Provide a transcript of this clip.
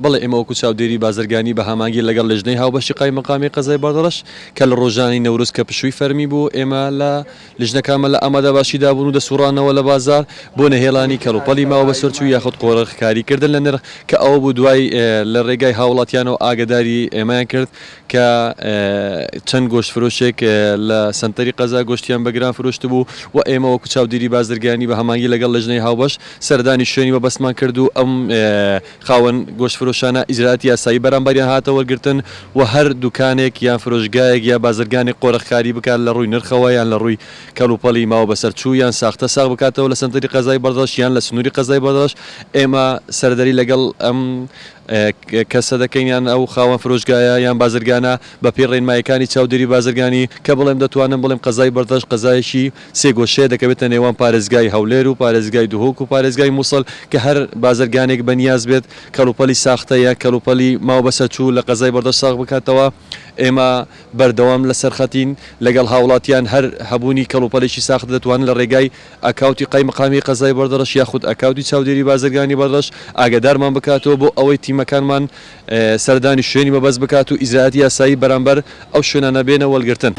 بەڵێ ئێمە وەکو چاودێری بازرگانی بە هەمانگی لەگەڵ لەژنەی هاوبەشی قای مەقامی قەزای بەردەڕەش کە لە ڕۆژانی نەورۆز کە پشووی فەرمی بوو ئێمە لە لژنەکانمە لە ئامادە باشیدا بوون و دەسوڕانەوە لە بازار بۆ نەهێڵانی کەڵوپەلی ماوە بە سەرچوو یاخود قۆڕەخکاریکردن لە نرخ کە ئەوە بوو دوای لە ڕێگای هاوڵاتیانەوە ئاگداری ئێمەیان کرد کە چەند گۆشتفرۆشێک لە سنتەری قەزا گۆشتیان بەگران فرۆشت بوو و ئێمە وەکو چاودێری بازرگانی بە هەمانگی لەگەڵ لەژنەی هاوبەش سەردانی شوێنی بە بەسمان کرد و ئەم خاوەن گۆشتفرۆشانە ئیجراتی یاسایی بەرامبەریان هاتەوە وەرگرتن و هەر دوکانێک یان فرۆشگایەک یا بازرگانێک قۆڕەخکاری بکات لە ڕووی نرخەوە یان لە ڕووی کەڵوپەلی ماوە بەسەرچوو یان ساختە ساغ بکاتەوە لە سنتەری قەزای بەردەڕەش یان لە سنووری قەزای بەردەڕەش ئێمە سەردەری لەگەڵ ئەم کەسە دەکەینیان ئەو خاوەن فرۆشگایە یان بازرگانە بە پێی ڕێنمایەکانی چاودێری بازرگانی کە بڵێم دەتوانم بڵێم قەزای بەردەش قەزایەکی سێ گۆشەیە دەکەوێتە نێوان پارێزگای هەولێر و پارێزگای دوهۆک و پارێزگای مووسڵ کە هەر بازرگانێک بەنیاز بێت کەڵوپەلی ساختە یا کەڵوپەلی ماوە بەسەرچوو لە قەزای بەردەش ساغ بکاتەوە ئێمە بەردەوام لەسەر خەتین لەگەڵ هاوڵاتیان هەر هەبوونی کەڵوپەلێکی ساخت دەتوانن لە ڕێگای ئەکاوتی قای مەقامی قەزای بەردەڕەش یاخود ئەکاوتی چاودێری بازرگانی بەردەش ئاگادارمان بکاتەوە بۆ ئەوەی تیمەکانمان سەردانی شوێنی بەبەست بکات و ئیجراتی یاسایی بەرامبەر ئەو شوێنانە بێنە وەڵگرتن.